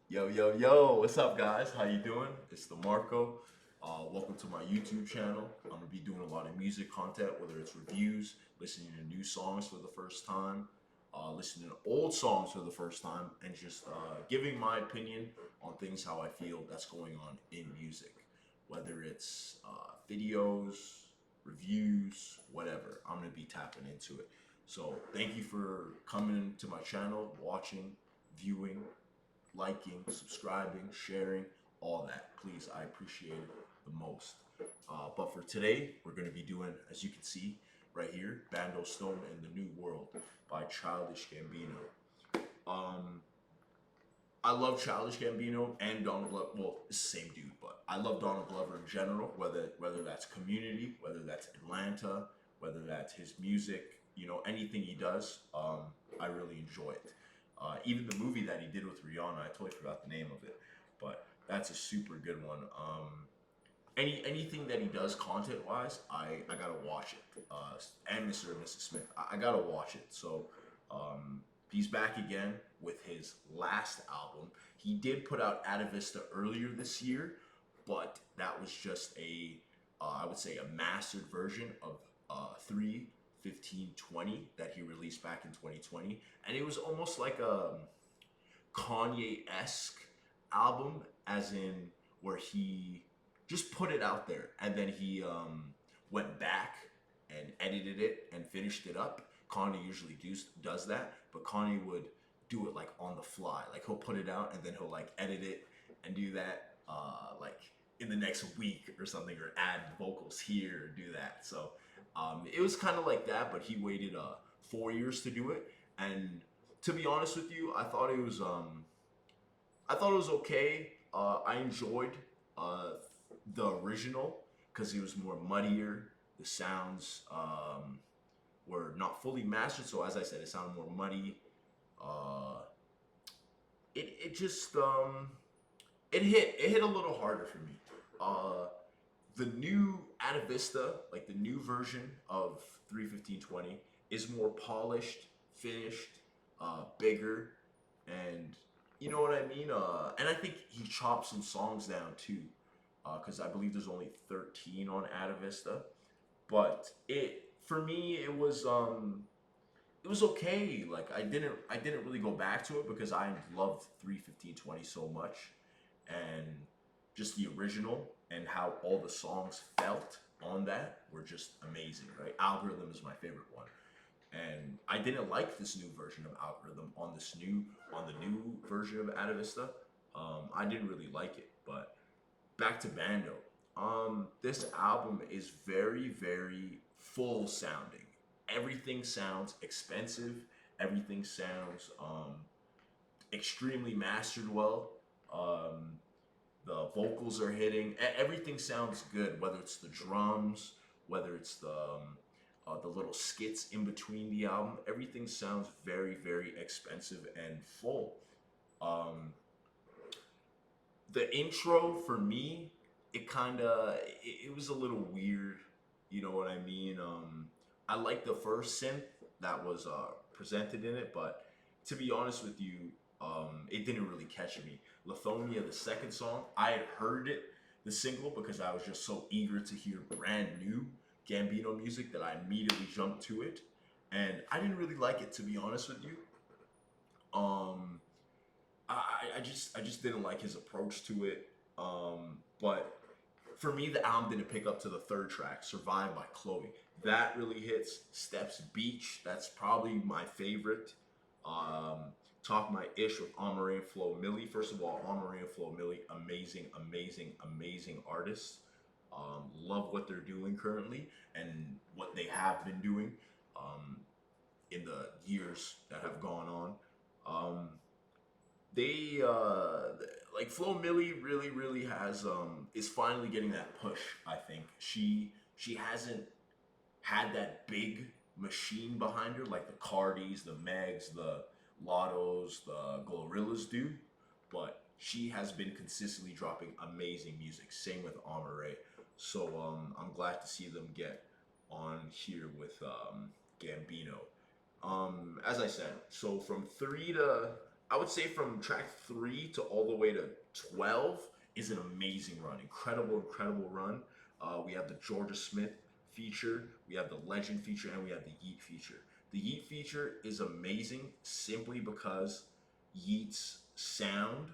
Yo, yo, yo, what's up, guys? How you doing? It's the Marco. Welcome to my YouTube channel. I'm gonna be doing a lot of music content, whether it's reviews, listening to new songs for the first time, listening to old songs for the first time, and just giving my opinion on things how I feel that's going on in music, whether it's videos, reviews, whatever. I'm gonna be tapping into it. So thank you for coming to my channel, watching, viewing, liking, subscribing, sharing, all that. Please, I appreciate it the most. But for today, we're going to be doing, as you can see right here, Bando Stone and the New World by Childish Gambino. Um, I love Childish Gambino and Donald Glover. Well, it's the same dude, but I love Donald Glover in general. Whether that's Community, whether that's Atlanta, whether that's his music, anything he does, I really enjoy it. Even the movie that he did with Rihanna, I totally forgot the name of it, but that's a super good one. Anything that he does content wise, I gotta watch it. And Mr. and Mrs. Smith, I gotta watch it. So he's back again with his last album. He did put out Atavista earlier this year, but that was just I would say, a mastered version of 3/15/20 that he released back in 2020, and it was almost like a Kanye-esque album, as in where he just put it out there and then he went back and edited it and finished it up. Kanye usually does that, but Kanye would do it like on the fly. Like he'll put it out and then he'll like edit it and do that like in the next week or something, or add vocals here or do that. So it was kind of like that, but he waited 4 years to do it. And to be honest with you, I thought it was okay. I enjoyed uh, the original because it was more muddier. The sounds were not fully mastered, so as I said, it sounded more muddy. Uh, it just it hit a little harder for me. Uh, the new Atavista, like the new version of 3/15/20, is more polished, finished, bigger, and you know what I mean. And I think he chopped some songs down too, because I believe there's only 13 on Atavista. But it for me, it was okay. Like I didn't really go back to it because I loved 3/15/20 so much, and just the original and how all the songs felt on that were just amazing. Right, Algorithm is my favorite one, and I didn't like this new version of Algorithm on the new version of Atavista. I didn't really like it, but back to Bando. This album is very, very full sounding. Everything sounds expensive. Everything sounds extremely mastered well. Um, the vocals are hitting. Everything sounds good. Whether it's the drums, whether it's the little skits in between the album, everything sounds very, very expensive and full. Um, the intro for me, it was a little weird. You know what I mean? I like the first synth that was presented in it, but to be honest with you, it didn't really catch me. Lithonia, the second song, I had heard it, the single, because I was just so eager to hear brand new Gambino music that I immediately jumped to it, and I didn't really like it, to be honest with you. Um, I just didn't like his approach to it. But for me, the album didn't pick up to the third track, "Survive" by Chloe. That really hits. Steps Beach, that's probably my favorite. Um, Talk My Ish with Amare and Flo Milli. First of all, Amare and Flo Milli, amazing, amazing, amazing artists. Love what they're doing currently and what they have been doing um, in the years that have gone on. Um, they like Flo Milli really has is finally getting that push. I think she hasn't had that big machine behind her like the Cardis, the Megs, the Lottos, the Glorillaz do, but she has been consistently dropping amazing music. Same with Amare. So I'm glad to see them get on here with Gambino. As I said, so from three to I would say from track 3 to all the way to 12 is an amazing run, incredible run. We have the Georgia Smith feature, we have the Legend feature, and we have the Yeet feature. The Yeet feature is amazing simply because Yeet's sound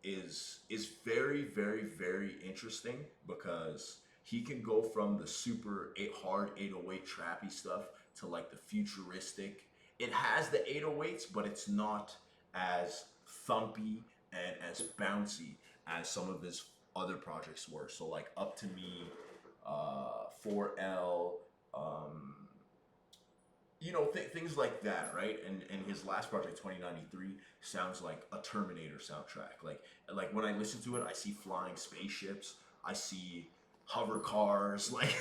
is very interesting because he can go from the super hard 808 trappy stuff to like the futuristic. It has the 808s, but it's not as thumpy and as bouncy as some of his other projects were. So like Up to Me, 4L, um, things like that, right? And his last project, 2093, sounds like a Terminator soundtrack. Like when I listen to it, I see flying spaceships, I see hover cars, like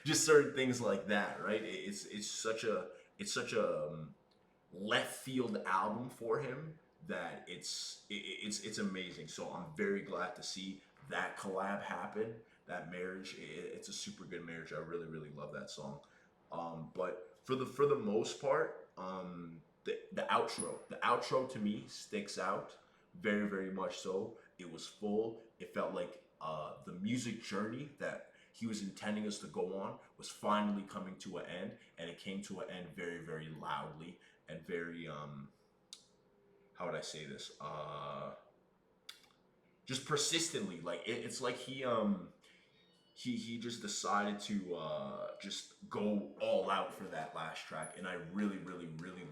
just certain things like that, right? It's such a left field album for him that it's amazing. So I'm very glad to see that collab happen. That marriage, it's a super good marriage. I really love that song. But for the most part, the outro to me sticks out very much. So it was full. It felt like the music journey that he was intending us to go on was finally coming to an end, and it came to an end very loudly and very how would I say this? Just persistently. Like it's like he just decided to just go all out for that last track, and I really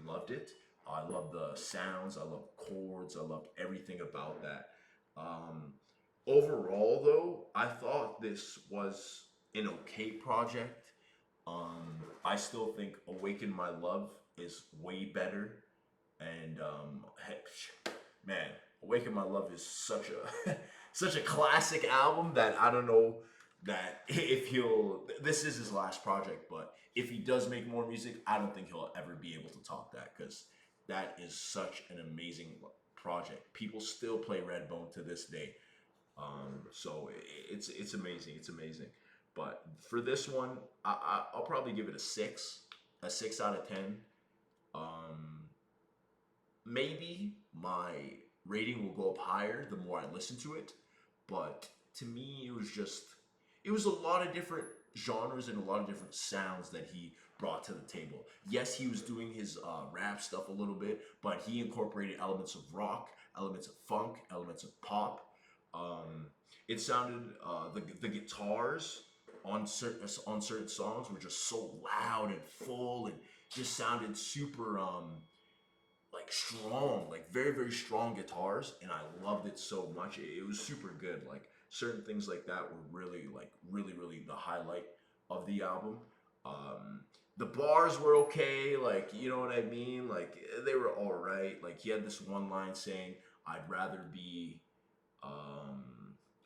loved it. I love the sounds, I love chords, I loved everything about that. Um, Overall, though, I thought this was an okay project. I still think "Awaken My Love" is way better, and man, "Awaken My Love" is such a such a classic album that I don't know that if he'll. This is his last project, but if he does make more music, I don't think he'll ever be able to top that because that is such an amazing project. People still play Redbone to this day. So it's amazing. It's amazing. But for this one, I'll probably give it a 6 out of 10. Um, Maybe my rating will go up higher the more I listen to it. But to me, it was a lot of different genres and a lot of different sounds that he brought to the table. Yes, he was doing his rap stuff a little bit, but he incorporated elements of rock, elements of funk, elements of pop. Um, it sounded the guitars on certain songs were just so loud and full and just sounded super like strong, like very strong guitars, and I loved it so much. It was super good. Like certain things like that were really the highlight of the album. Um, the bars were okay, like you know what I mean. Like they were all right. Like he had this one line saying, "I'd rather be."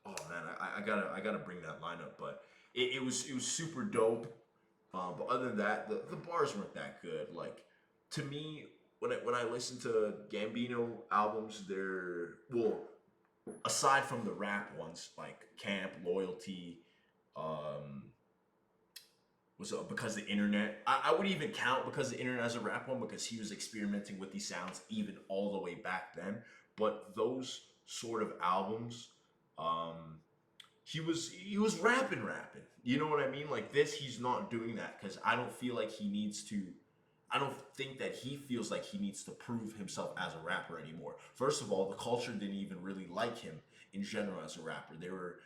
Oh man, I gotta bring that line up, but it was super dope. But other than that, the bars weren't that good. Like to me, when I listen to Gambino albums, they're well, aside from the rap ones like Camp, Loyalty, um, was because the internet. I would even count because the internet as a rap one because he was experimenting with these sounds even all the way back then. But those sort of albums, um, he was rapping. You know what I mean? Like this, he's not doing that because I don't feel like he needs to. I don't think that he feels like he needs to prove himself as a rapper anymore. First of all, the culture didn't even really like him in general as a rapper. They were,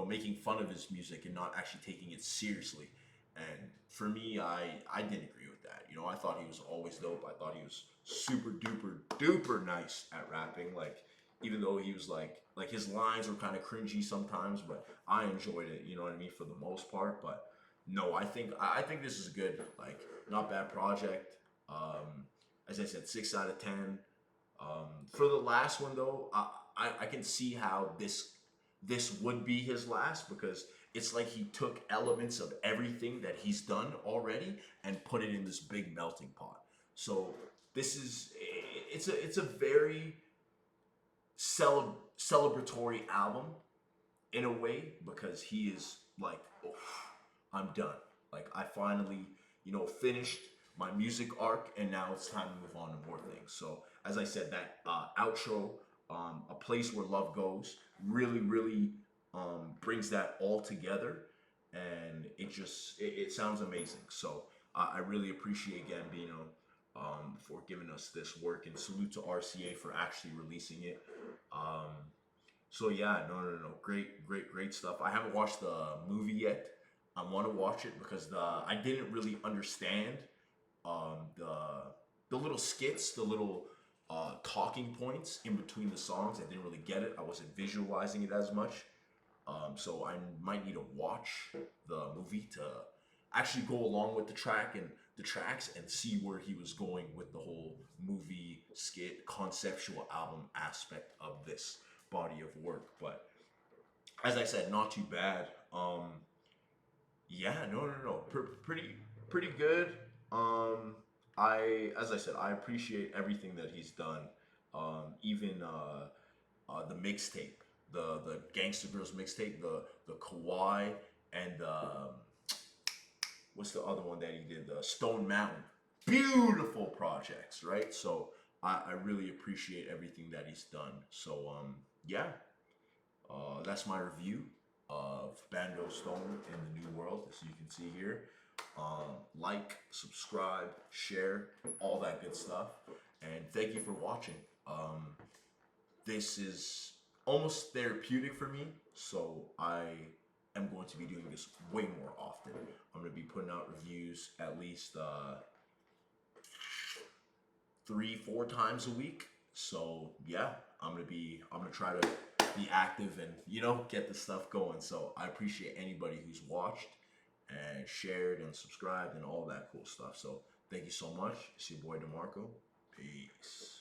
making fun of his music and not actually taking it seriously. And for me, I didn't agree with that. I thought he was always dope. I thought he was super duper nice at rapping. Like even though he was like his lines were kind of cringy sometimes, but I enjoyed it. You know what I mean for the most part. But no, I think this is good. Like not bad project. As I said, 6 out of 10. For the last one though, I can see how this would be his last because it's like he took elements of everything that he's done already and put it in this big melting pot. So this is it's a very celebratory album in a way because he is like, oh, I'm done. Like I finally, finished my music arc, and now it's time to move on to more things. So as I said, that outro, A Place Where Love Goes, really, really brings that all together, and it sounds amazing. So I really appreciate Gambino for giving us this work, and salute to RCA for actually releasing it. Um, so yeah, no, great stuff. I haven't watched the movie yet. I want to watch it because I didn't really understand the little skits, the little talking points in between the songs. I didn't really get it. I wasn't visualizing it as much. So I might need to watch the movie to actually go along with the tracks and see where he was going with the whole movie skit conceptual album aspect of this body of work. But as I said, not too bad. Yeah, no. Pretty good. Um, as I said, I appreciate everything that he's done. Even the mixtape, the Gangsta Girls mixtape, the Kawhi, and what's the other one that he did? The Stone Mountain. Beautiful projects, right? So I really appreciate everything that he's done. So yeah, that's my review of Bando Stone in the New World, as you can see here. Like, subscribe, share, all that good stuff. And thank you for watching. This is almost therapeutic for me, so I am going to be doing this way more often. I'm going to be putting out reviews at least 3, 4 times a week. So yeah, I'm gonna try to be active and get the stuff going. So I appreciate anybody who's watched and shared and subscribed and all that cool stuff. So thank you so much. It's your boy DeMarco. Peace.